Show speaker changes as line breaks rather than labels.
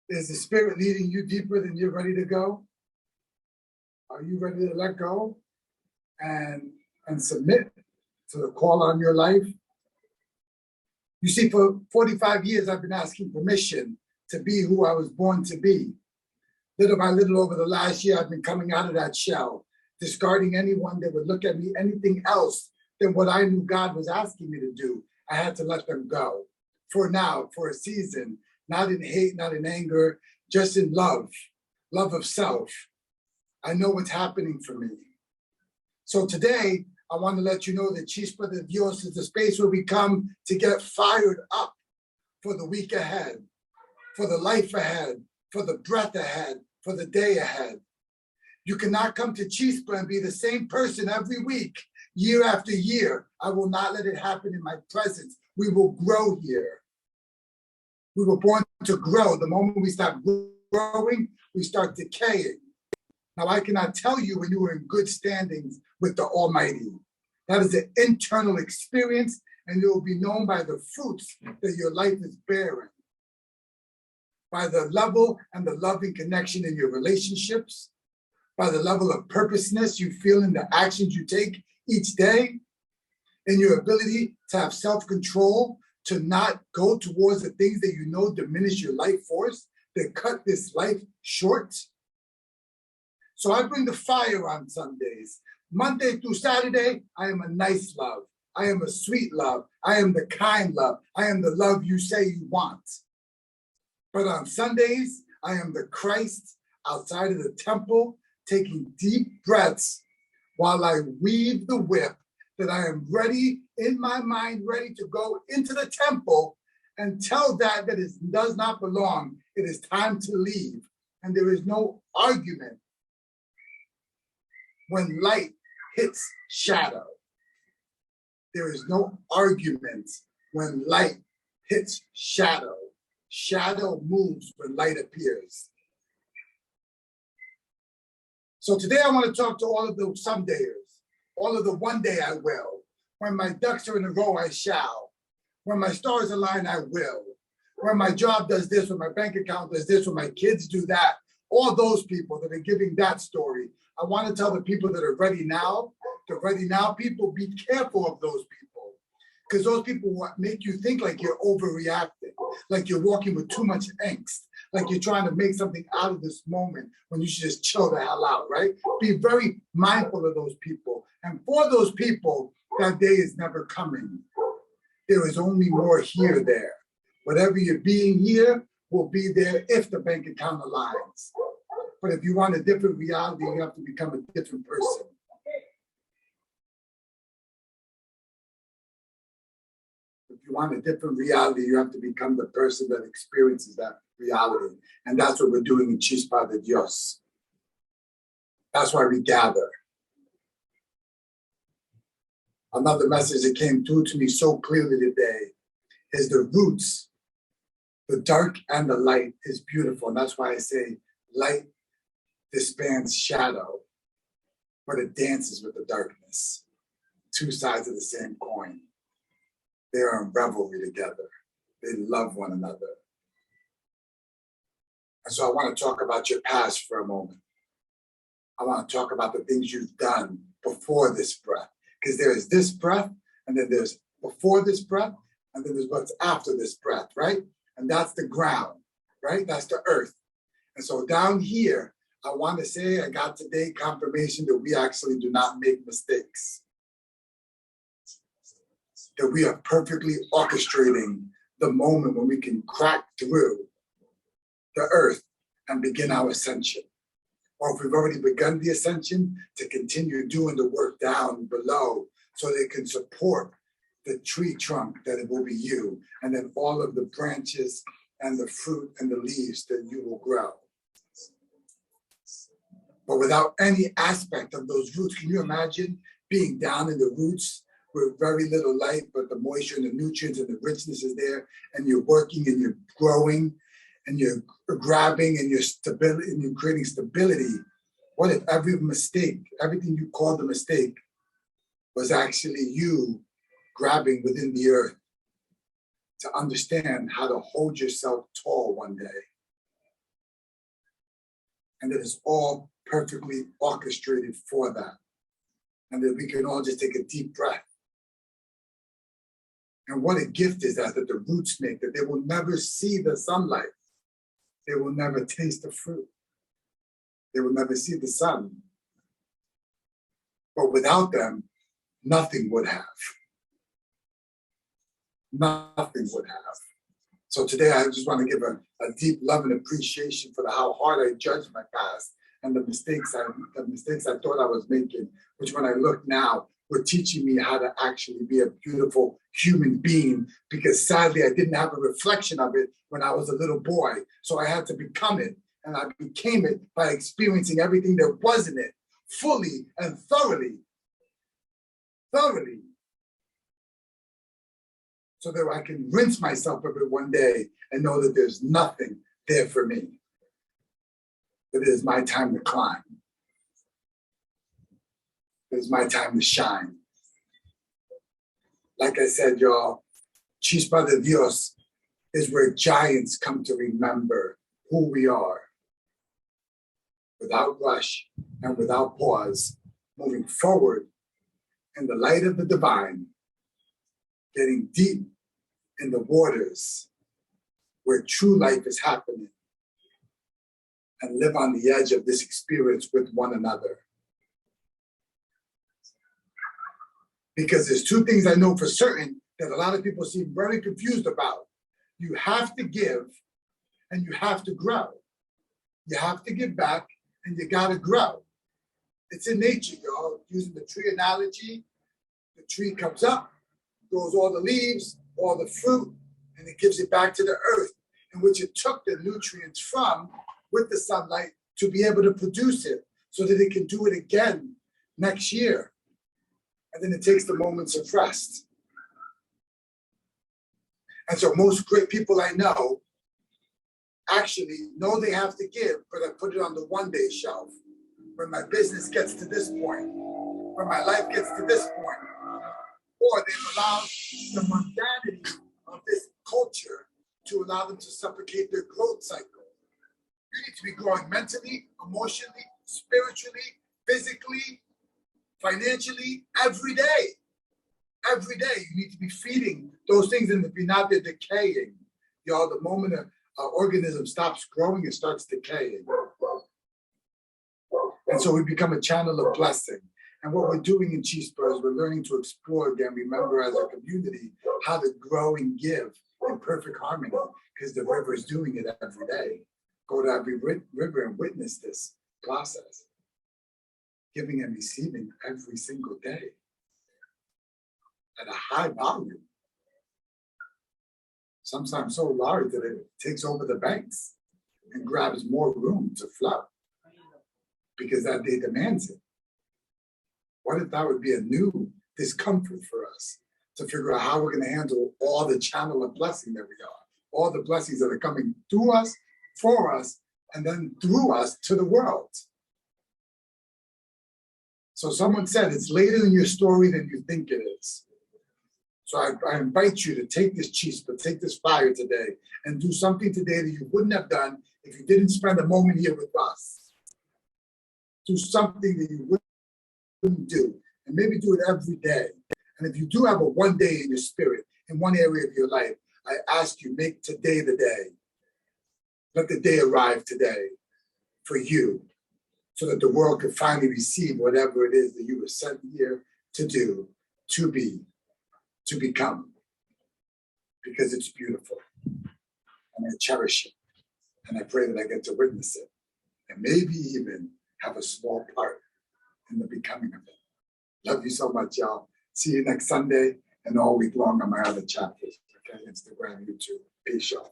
Is the Spirit leading you deeper than you're ready to go? Are you ready to let go and submit to the call on your life? You see, for 45 years, I've been asking permission to be who I was born to be. Little by little over the last year, I've been coming out of that shell, discarding anyone that would look at me anything else than what I knew God was asking me to do. I had to let them go for now, for a season, not in hate, not in anger, just in love of self. I know what's happening for me. So today, I want to let you know that Chispa de Dios is the space where we come to get fired up for the week ahead, for the life ahead, for the breath ahead, for the day ahead. You cannot come to Chispa and be the same person every week, year after year. I will not let it happen in my presence. We will grow here. We were born to grow. The moment we stop growing, we start decaying. Now, I cannot tell you when you were in good standings with the Almighty. That is an internal experience, and it will be known by the fruits that your life is bearing, by the level and the loving connection in your relationships, by the level of purposeness you feel in the actions you take each day, and your ability to have self-control, to not go towards the things that you know diminish your life force, that cut this life short. So I bring the fire on Sundays. Monday through Saturday, I am a nice love. I am a sweet love. I am the kind love. I am the love you say you want. But on Sundays, I am the Christ outside of the temple, taking deep breaths while I weave the whip, that I am ready, in my mind, ready to go into the temple and tell that it does not belong. It is time to leave. And there is no argument when light hits shadow. There is no argument when light hits shadow. Shadow moves when light appears. So today I want to talk to all of the somedayers, all of the one day I will. When my ducks are in a row, I shall. When my stars align, I will. When my job does this, when my bank account does this, when my kids do that, all those people that are giving that story, I want to tell the people that are ready now, the ready now people, be careful of those people. Because those people make you think like you're overreacting, like you're walking with too much angst, like you're trying to make something out of this moment when you should just chill the hell out, right? Be very mindful of those people. And for those people, that day is never coming. There is only more here there. Whatever you're being here will be there if the bank account aligns. But if you want a different reality, you have to become a different person. If you want a different reality, you have to become the person that experiences that reality. And that's what we're doing in Chispa de Dios. That's why we gather. Another message that came through to me so clearly today is the roots, the dark and the light is beautiful. And that's why I say light disbands shadow, but it dances with the darkness. Two sides of the same coin. They are in revelry together. They love one another. And so I want to talk about your past for a moment. I want to talk about the things you've done before this breath. Because there is this breath, and then there's before this breath, and then there's what's after this breath, right? And that's the ground, right? That's the earth. And so down here, I want to say I got today confirmation that we actually do not make mistakes. That we are perfectly orchestrating the moment when we can crack through the earth and begin our ascension. Or if we've already begun the ascension, to continue doing the work down below so they can support the tree trunk that it will be you, and then all of the branches and the fruit and the leaves that you will grow. But without any aspect of those roots, can you imagine being down in the roots with very little light, but the moisture and the nutrients and the richness is there, and you're working and you're growing and you're grabbing and you're stability and you're creating stability? What if every mistake, everything you called a mistake, was actually you grabbing within the earth to understand how to hold yourself tall one day? and that it's all perfectly orchestrated for that. And that we can all just take a deep breath. And what a gift is that the roots make, that they will never see the sunlight. They will never taste the fruit. They will never see the sun. But without them, nothing would have. Nothing would have. So today I just want to give a deep love and appreciation for how hard I judged my past and the mistakes I thought I was making, which when I look now, were teaching me how to actually be a beautiful human being, because sadly I didn't have a reflection of it when I was a little boy. So I had to become it, and I became it by experiencing everything there was in it, fully and thoroughly. So that I can rinse myself of it one day and know that there's nothing there for me. That it is my time to climb. It's my time to shine. Like I said, y'all, Chispa de Dios is where giants come to remember who we are. Without rush and without pause, moving forward in the light of the divine, getting deep in the waters where true life is happening, and live on the edge of this experience with one another. Because there's two things I know for certain that a lot of people seem very confused about. You have to give and you have to grow. You have to give back and you gotta grow. It's in nature, y'all. Using the tree analogy, the tree comes up, grows all the leaves, all the fruit, and it gives it back to the earth, in which it took the nutrients from with the sunlight to be able to produce it so that it can do it again next year. And then it takes the moments of rest. And so most great people I know actually know they have to give, but I put it on the one-day shelf. When my business gets to this point, when my life gets to this point, or they've allowed the mundanity of this culture to allow them to suffocate their growth cycle. You need to be growing mentally, emotionally, spiritually, physically, financially, every day. Every day, you need to be feeding those things, and if you're not, they're decaying. Y'all, the moment an organism stops growing, it starts decaying. And so we become a channel of blessing. And what we're doing in Chispa is we're learning to explore again, remember as a community, how to grow and give in perfect harmony, because the river is doing it every day. Go to every river and witness this process. Giving and receiving every single day at a high volume. Sometimes so large that it takes over the banks and grabs more room to flow because that day demands it. What if that would be a new discomfort for us to figure out how we're going to handle all the channel of blessing that we are, all the blessings that are coming through us, for us, and then through us to the world. So someone said, it's later in your story than you think it is. So I invite you to take this Chispa, take this fire today, and do something today that you wouldn't have done if you didn't spend a moment here with us. Do something that you wouldn't do, and maybe do it every day. And if you do have a one day in your spirit, in one area of your life, I ask you, make today the day. Let the day arrive today for you, so that the world could finally receive whatever it is that you were sent here to do, to be, to become. Because it's beautiful. And I cherish it. And I pray that I get to witness it. And maybe even have a small part in the becoming of it. Love you so much, y'all. See you next Sunday and all week long on my other chapters. Okay, Instagram, YouTube. Peace, y'all.